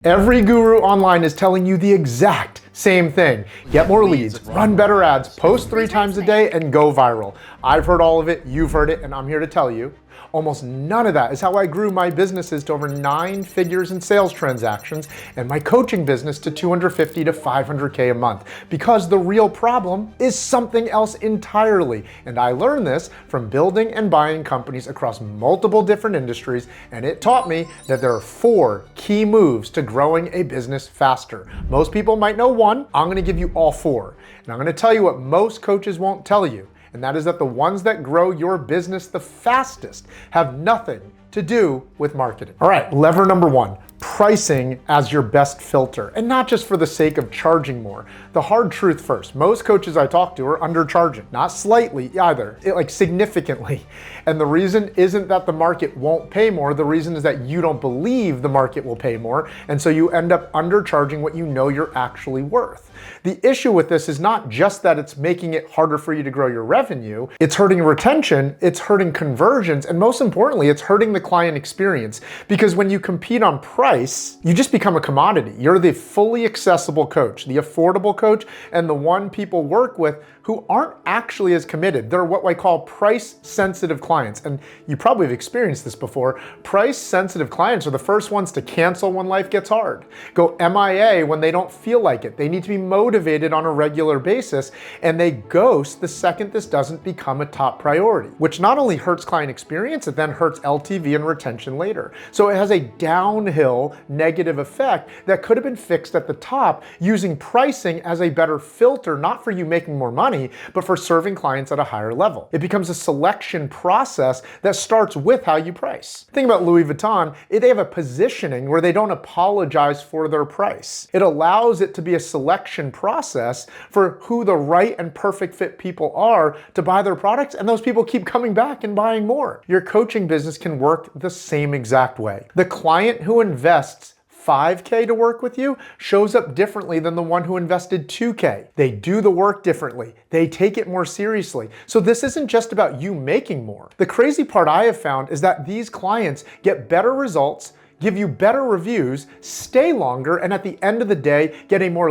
Every guru online is telling you the exact same thing. Get more leads, run better ads, post 3 times a day, and go viral. I've heard all of it, you've heard it, and I'm here to tell you, almost none of that is how I grew my businesses to over 9 figures in sales transactions and my coaching business to 250 to 500K a month. Because the real problem is something else entirely. And I learned this from building and buying companies across multiple different industries, and it taught me that there are 4 key moves to growing a business faster. Most people might know one. I'm gonna give you all 4. And I'm gonna tell you what most coaches won't tell you. And that is that the ones that grow your business the fastest have nothing to do with marketing. All right, lever number 1, pricing as your best filter, and not just for the sake of charging more. The hard truth first, most coaches I talk to are undercharging, not slightly either, like significantly. And the reason isn't that the market won't pay more, the reason is that you don't believe the market will pay more, and so you end up undercharging what you know you're actually worth. The issue with this is not just that it's making it harder for you to grow your revenue, it's hurting retention, it's hurting conversions, and most importantly, it's hurting the client experience. Because when you compete on price, you just become a commodity. You're the fully accessible coach, the affordable coach, and the one people work with who aren't actually as committed. They're what I call price-sensitive clients. And you probably have experienced this before. Price-sensitive clients are the first ones to cancel when life gets hard, go MIA when they don't feel like it. They need to be motivated on a regular basis, and they ghost the second this doesn't become a top priority, which not only hurts client experience, it then hurts LTV and retention later. So it has a downhill negative effect that could have been fixed at the top using pricing as a better filter, not for you making more money, but for serving clients at a higher level. It becomes a selection process that starts with how you price. Think about Louis Vuitton, they have a positioning where they don't apologize for their price. It allows it to be a selection process for who the right and perfect fit people are to buy their products, and those people keep coming back and buying more. Your coaching business can work the same exact way. The client who invests $5K to work with you shows up differently than the one who invested $2K. They do the work differently. They take it more seriously. So this isn't just about you making more. The crazy part I have found is that these clients get better results, give you better reviews, stay longer, and at the end of the day, get a more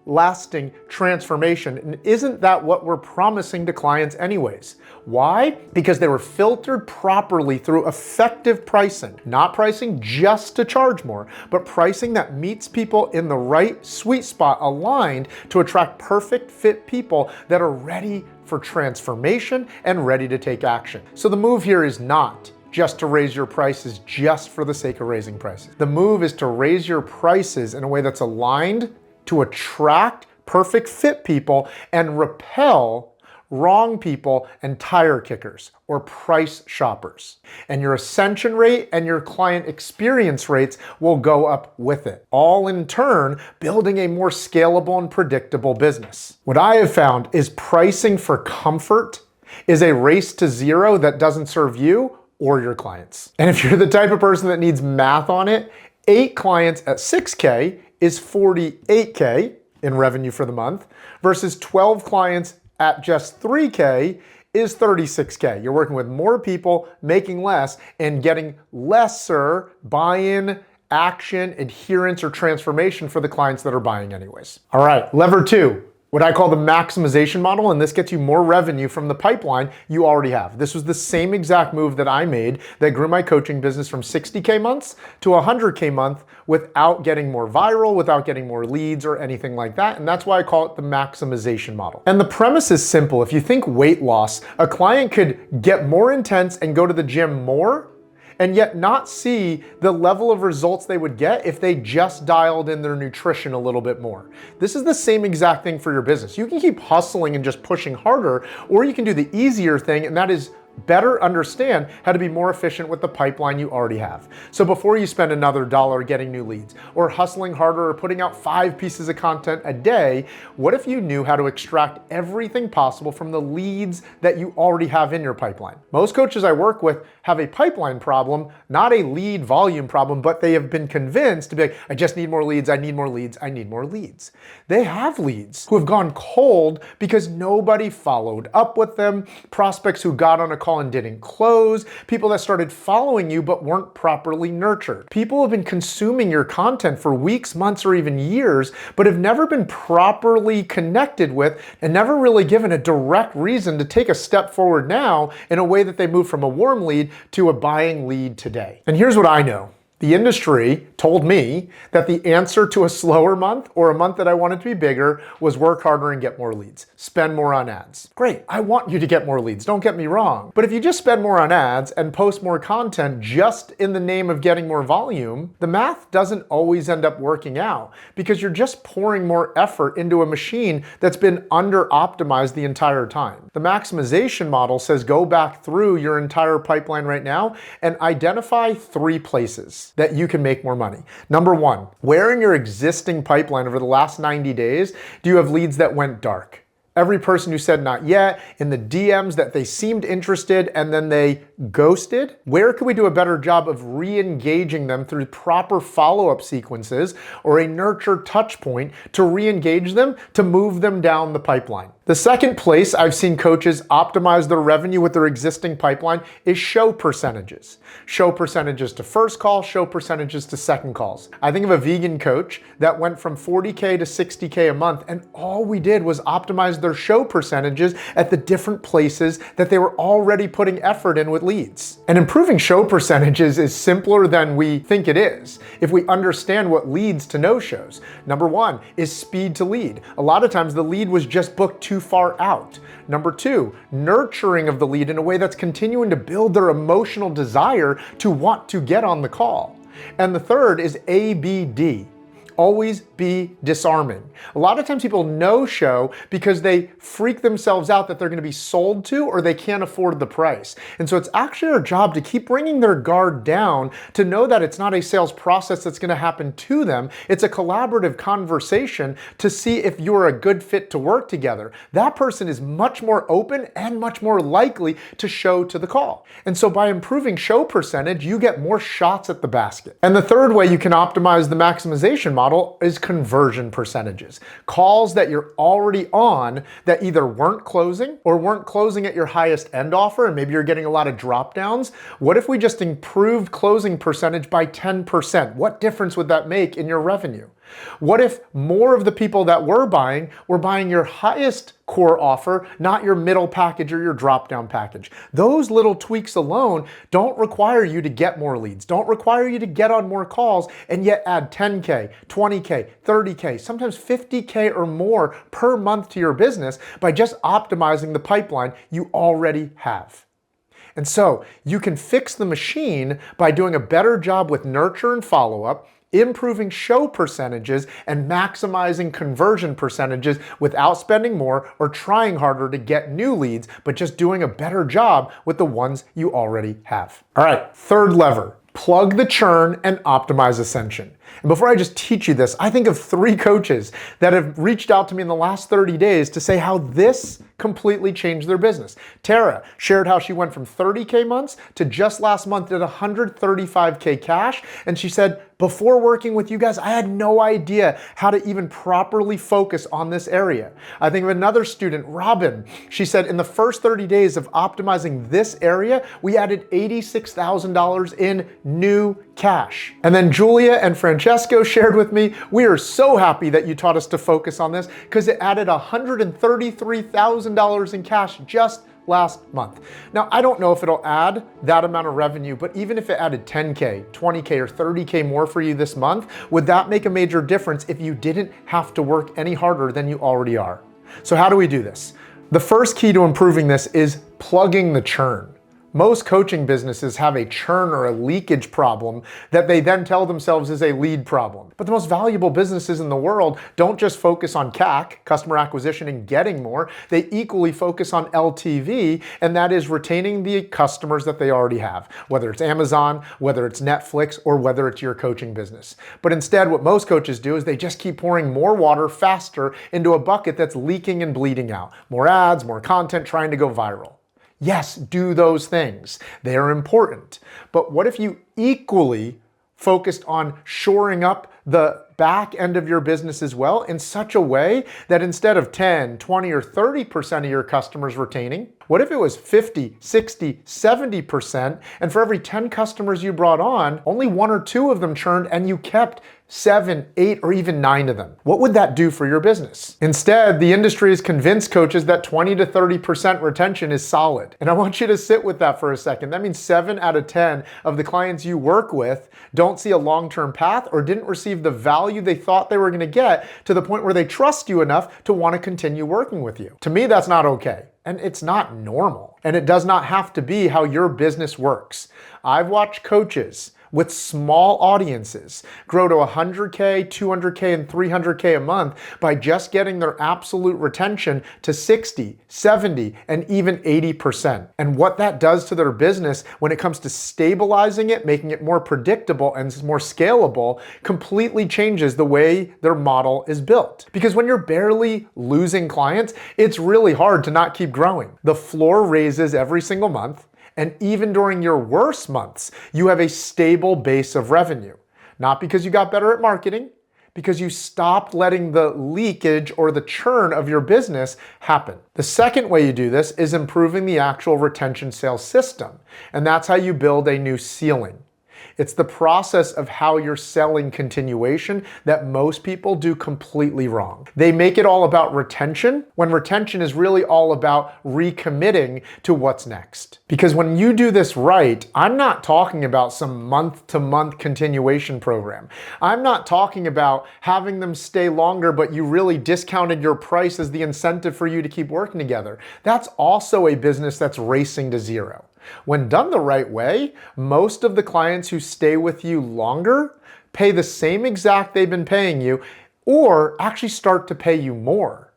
lasting transformation. And isn't that what we're promising to clients anyways? Why? Because they were filtered properly through effective pricing. Not pricing just to charge more, but pricing that meets people in the right sweet spot, aligned to attract perfect fit people that are ready for transformation and ready to take action. So the move here is not just to raise your prices just for the sake of raising prices. The move is to raise your prices in a way that's aligned to attract perfect fit people and repel wrong people and tire kickers or price shoppers. And your ascension rate and your client experience rates will go up with it, all in turn building a more scalable and predictable business. What I have found is pricing for comfort is a race to zero that doesn't serve you or your clients. And if you're the type of person that needs math on it, 8 clients at 6K is 48K in revenue for the month versus 12 clients at just 3K is 36K. You're working with more people, making less, and getting lesser buy-in, action, adherence, or transformation for the clients that are buying anyways. All right, lever 2. What I call the maximization model, and this gets you more revenue from the pipeline you already have. This was the same exact move that I made that grew my coaching business from 60K months to 100K month without getting more viral, without getting more leads or anything like that. And that's why I call it the maximization model. And the premise is simple. If you think weight loss, a client could get more intense and go to the gym more, and yet not see the level of results they would get if they just dialed in their nutrition a little bit more. This is the same exact thing for your business. You can keep hustling and just pushing harder, or you can do the easier thing, and that is better understand how to be more efficient with the pipeline you already have. So before you spend another dollar getting new leads or hustling harder or putting out 5 pieces of content a day, what if you knew how to extract everything possible from the leads that you already have in your pipeline? Most coaches I work with have a pipeline problem, not a lead volume problem, but they have been convinced to be like, I just need more leads, I need more leads, I need more leads. They have leads who have gone cold because nobody followed up with them, prospects who got on a call and didn't close, people that started following you but weren't properly nurtured. People who have been consuming your content for weeks, months, or even years, but have never been properly connected with and never really given a direct reason to take a step forward now in a way that they move from a warm lead to a buying lead today. And here's what I know. The industry told me that the answer to a slower month or a month that I wanted to be bigger was work harder and get more leads. Spend more on ads. Great, I want you to get more leads, don't get me wrong. But if you just spend more on ads and post more content just in the name of getting more volume, the math doesn't always end up working out because you're just pouring more effort into a machine that's been under-optimized the entire time. The maximization model says go back through your entire pipeline right now and identify 3 places that you can make more money. Number 1, where in your existing pipeline over the last 90 days do you have leads that went dark? Every person who said not yet, in the DMs that they seemed interested and then they ghosted, where could we do a better job of re-engaging them through proper follow-up sequences or a nurture touch point to re-engage them to move them down the pipeline? The second place I've seen coaches optimize their revenue with their existing pipeline is show percentages. Show percentages to first call, show percentages to second calls. I think of a vegan coach that went from 40K to 60K a month, and all we did was optimize their show percentages at the different places that they were already putting effort in with leads. And improving show percentages is simpler than we think it is if we understand what leads to no-shows. Number 1 is speed to lead. A lot of times the lead was just booked too far out. Number 2, nurturing of the lead in a way that's continuing to build their emotional desire to want to get on the call. And the third is ABD. Always be disarming. A lot of times people no-show because they freak themselves out that they're going to be sold to or they can't afford the price. And so it's actually our job to keep bringing their guard down, to know that it's not a sales process that's going to happen to them. It's a collaborative conversation to see if you're a good fit to work together. That person is much more open and much more likely to show to the call. And so by improving show percentage, you get more shots at the basket. And the third way you can optimize the maximization model is conversion percentages. Calls that you're already on that either weren't closing or weren't closing at your highest end offer, and maybe you're getting a lot of drop downs. What if we just improved closing percentage by 10%? What difference would that make in your revenue? What if more of the people that were buying your highest core offer, not your middle package or your drop-down package? Those little tweaks alone don't require you to get more leads, don't require you to get on more calls, and yet add 10K, 20K, 30K, sometimes 50K or more per month to your business by just optimizing the pipeline you already have. And so you can fix the machine by doing a better job with nurture and follow-up, improving show percentages, and maximizing conversion percentages without spending more or trying harder to get new leads, but just doing a better job with the ones you already have. All right, third lever. Plug the churn and optimize Ascension. And before I just teach you this, I think of 3 coaches that have reached out to me in the last 30 days to say how this completely changed their business. Tara shared how she went from 30K months to just last month did 135K cash. And she said, before working with you guys, I had no idea how to even properly focus on this area. I think of another student, Robin. She said in the first 30 days of optimizing this area, we added $86,000 in new cash. And then Julia and Francesco shared with me, we are so happy that you taught us to focus on this because it added $133,000 in cash just last month. Now, I don't know if it'll add that amount of revenue, but even if it added 10K, 20K, or 30K more for you this month, would that make a major difference if you didn't have to work any harder than you already are? So how do we do this? The first key to improving this is plugging the churn. Most coaching businesses have a churn or a leakage problem that they then tell themselves is a lead problem. But the most valuable businesses in the world don't just focus on CAC, customer acquisition, and getting more. They equally focus on LTV, and that is retaining the customers that they already have, whether it's Amazon, whether it's Netflix, or whether it's your coaching business. But instead, what most coaches do is they just keep pouring more water faster into a bucket that's leaking and bleeding out. More ads, more content, trying to go viral. Yes, do those things. They are important. But what if you equally focused on shoring up the back end of your business as well in such a way that instead of 10, 20, or 30% of your customers retaining, what if it was 50, 60, 70%, and for every 10 customers you brought on, only 1 or 2 of them churned and you kept 7, 8, or even 9 of them? What would that do for your business? Instead, the industry has convinced coaches that 20 to 30% retention is solid. And I want you to sit with that for a second. That means 7 out of 10 of the clients you work with don't see a long-term path or didn't receive the value they thought they were going to get to the point where they trust you enough to want to continue working with you. To me, that's not okay. And it's not normal. And it does not have to be how your business works. I've watched coaches with small audiences grow to 100K, 200K, and 300K a month by just getting their absolute retention to 60, 70, and even 80%. And what that does to their business when it comes to stabilizing it, making it more predictable and more scalable, completely changes the way their model is built. Because when you're barely losing clients, it's really hard to not keep growing. The floor raises every single month. And even during your worst months, you have a stable base of revenue. Not because you got better at marketing, because you stopped letting the leakage or the churn of your business happen. The second way you do this is improving the actual retention sales system. And that's how you build a new ceiling. It's the process of how you're selling continuation that most people do completely wrong. They make it all about retention when retention is really all about recommitting to what's next. Because when you do this right, I'm not talking about some month-to-month continuation program. I'm not talking about having them stay longer, but you really discounted your price as the incentive for you to keep working together. That's also a business that's racing to zero. When done the right way, most of the clients who stay with you longer pay the same exact they've been paying you or actually start to pay you more.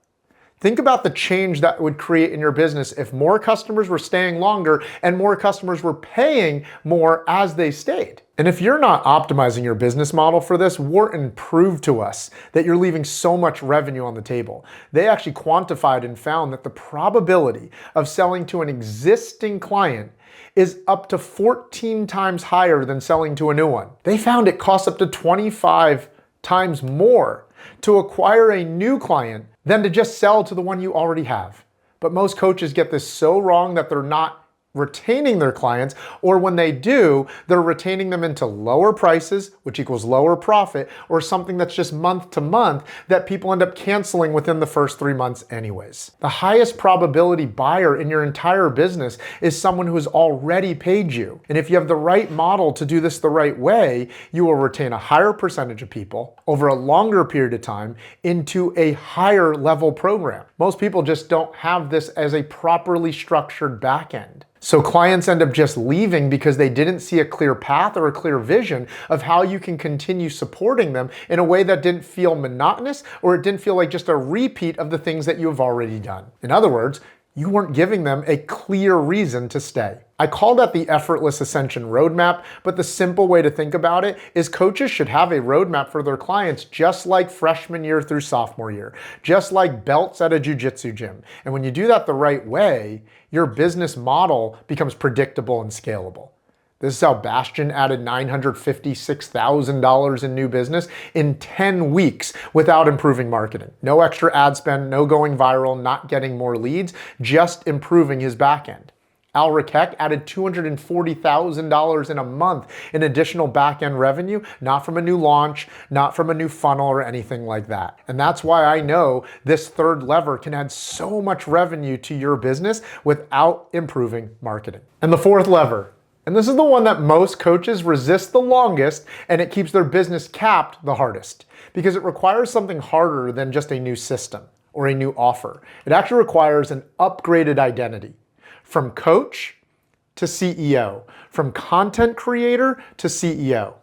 Think about the change that would create in your business if more customers were staying longer and more customers were paying more as they stayed. And if you're not optimizing your business model for this, Wharton proved to us that you're leaving so much revenue on the table. They actually quantified and found that the probability of selling to an existing client is up to 14 times higher than selling to a new one. They found it costs up to 25 times more to acquire a new client than to just sell to the one you already have. But most coaches get this so wrong that they're not retaining their clients, or when they do, they're retaining them into lower prices, which equals lower profit, or something that's just month to month that people end up canceling within the first 3 months anyways. The highest probability buyer in your entire business is someone who has already paid you. And if you have the right model to do this the right way, you will retain a higher percentage of people over a longer period of time into a higher level program. Most people just don't have this as a properly structured back end. So clients end up just leaving because they didn't see a clear path or a clear vision of how you can continue supporting them in a way that didn't feel monotonous, or it didn't feel like just a repeat of the things that you have already done. In other words, you weren't giving them a clear reason to stay. I call that the Effortless Ascension roadmap, but the simple way to think about it is coaches should have a roadmap for their clients just like freshman year through sophomore year, just like belts at a jiu-jitsu gym. And when you do that the right way, your business model becomes predictable and scalable. This is how Bastion added $956,000 in new business in 10 weeks without improving marketing. No extra ad spend, no going viral, not getting more leads, just improving his back end. Al Rakek added $240,000 in a month in additional back-end revenue, not from a new launch, not from a new funnel or anything like that. And that's why I know this third lever can add so much revenue to your business without improving marketing. And the fourth lever, and this is the one that most coaches resist the longest, and it keeps their business capped the hardest, because it requires something harder than just a new system or a new offer. It actually requires an upgraded identity. From coach to CEO, from content creator to CEO.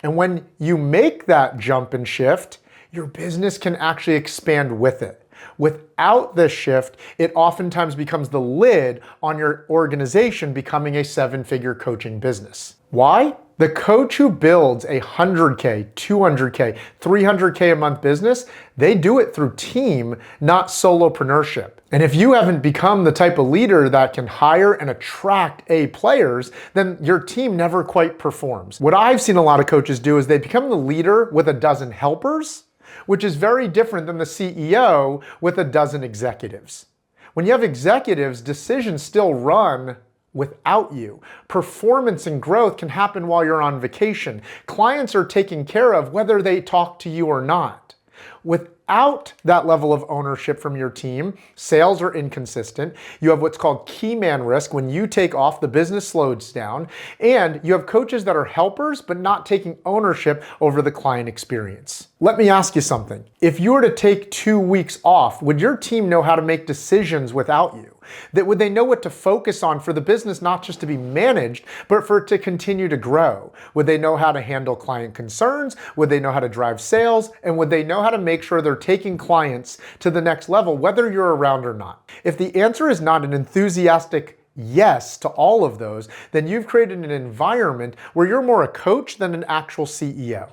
And when you make that jump and shift, your business can actually expand with it. Without this shift, it oftentimes becomes the lid on your organization becoming a 7-figure coaching business. Why? The coach who builds a 100K, 200K, 300K a month business, they do it through team, not solopreneurship. And if you haven't become the type of leader that can hire and attract A players, then your team never quite performs. What I've seen a lot of coaches do is they become the leader with a dozen helpers, which is very different than the CEO with a dozen executives. When you have executives, decisions still run without you. Performance and growth can happen while you're on vacation. Clients are taken care of whether they talk to you or not. Without that level of ownership from your team, sales are inconsistent. You have what's called key man risk. When you take off, the business slows down. And you have coaches that are helpers, but not taking ownership over the client experience. Let me ask you something. If you were to take 2 weeks off, would your team know how to make decisions without you? Would they know what to focus on for the business, not just to be managed, but for it to continue to grow? Would they know how to handle client concerns? Would they know how to drive sales? And would they know how to make sure they're taking clients to the next level, whether you're around or not? If the answer is not an enthusiastic yes to all of those, then you've created an environment where you're more a coach than an actual CEO.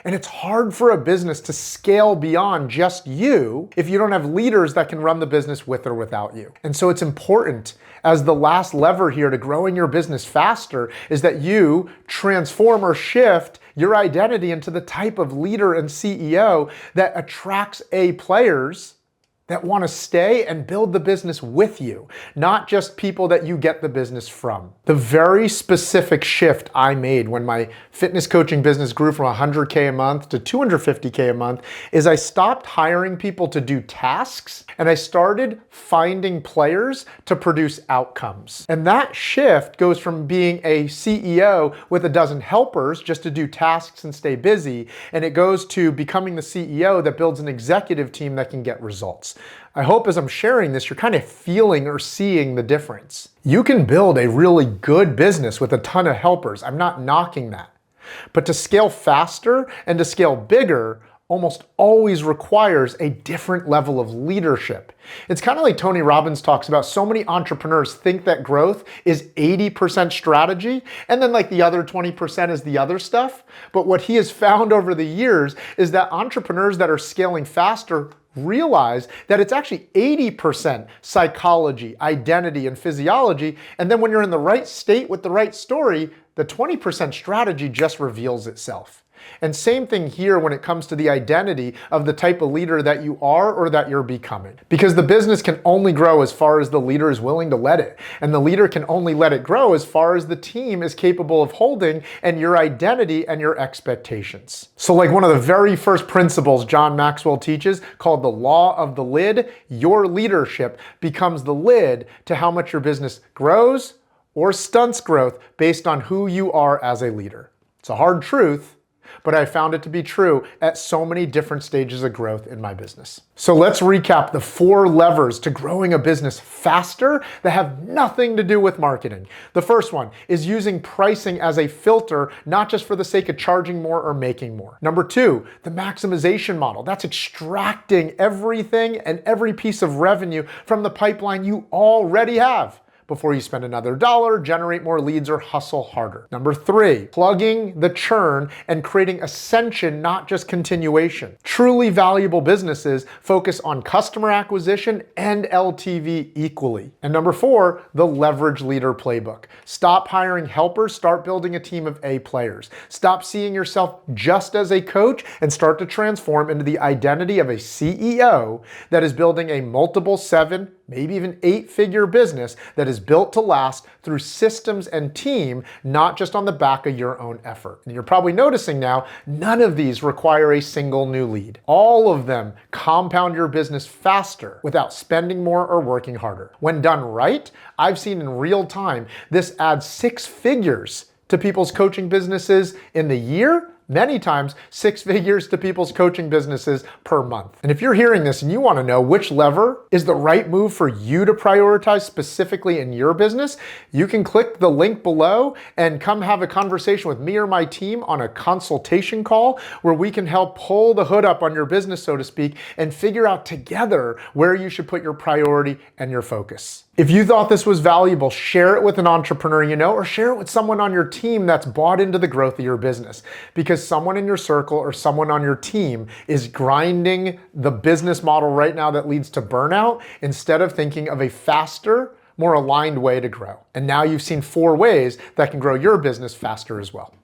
And it's hard for a business to scale beyond just you if you don't have leaders that can run the business with or without you. And so it's important, as the last lever here to growing your business faster, is that you transform or shift your identity into the type of leader and CEO that attracts A players that want to stay and build the business with you, not just people that you get the business from. The very specific shift I made when my fitness coaching business grew from 100K a month to 250K a month is I stopped hiring people to do tasks and I started finding players to produce outcomes. And that shift goes from being a CEO with a dozen helpers just to do tasks and stay busy, and it goes to becoming the CEO that builds an executive team that can get results. I hope as I'm sharing this, you're kind of feeling or seeing the difference. You can build a really good business with a ton of helpers. I'm not knocking that. But to scale faster and to scale bigger almost always requires a different level of leadership. It's kind of like Tony Robbins talks about. So many entrepreneurs think that growth is 80% strategy, and then like the other 20% is the other stuff. But what he has found over the years is that entrepreneurs that are scaling faster realize that it's actually 80% psychology, identity, and physiology. And then when you're in the right state with the right story, the 20% strategy just reveals itself. And same thing here when it comes to the identity of the type of leader that you are or that you're becoming. Because the business can only grow as far as the leader is willing to let it. And the leader can only let it grow as far as the team is capable of holding and your identity and your expectations. So like one of the very first principles John Maxwell teaches, called the law of the lid, your leadership becomes the lid to how much your business grows or stunts growth based on who you are as a leader. It's a hard truth, but I found it to be true at so many different stages of growth in my business. So let's recap the 4 levers to growing a business faster that have nothing to do with marketing. The first one is using pricing as a filter, not just for the sake of charging more or making more. Number 2, the maximization model. That's extracting everything and every piece of revenue from the pipeline you already have before you spend another dollar, generate more leads, or hustle harder. Number 3, plugging the churn and creating ascension, not just continuation. Truly valuable businesses focus on customer acquisition and LTV equally. And number 4, the leverage leader playbook. Stop hiring helpers, start building a team of A players. Stop seeing yourself just as a coach and start to transform into the identity of a CEO that is building a multiple 7, maybe even 8-figure business that is built to last through systems and team, not just on the back of your own effort. And you're probably noticing now, none of these require a single new lead. All of them compound your business faster without spending more or working harder. When done right, I've seen in real time, this adds 6 figures to people's coaching businesses in the year many times 6 figures to people's coaching businesses per month. And if you're hearing this and you want to know which lever is the right move for you to prioritize specifically in your business, you can click the link below and come have a conversation with me or my team on a consultation call where we can help pull the hood up on your business, so to speak, and figure out together where you should put your priority and your focus. If you thought this was valuable, share it with an entrepreneur you know, or share it with someone on your team that's bought into the growth of your business. Because someone in your circle or someone on your team is grinding the business model right now that leads to burnout instead of thinking of a faster, more aligned way to grow. And now you've seen 4 ways that can grow your business faster as well.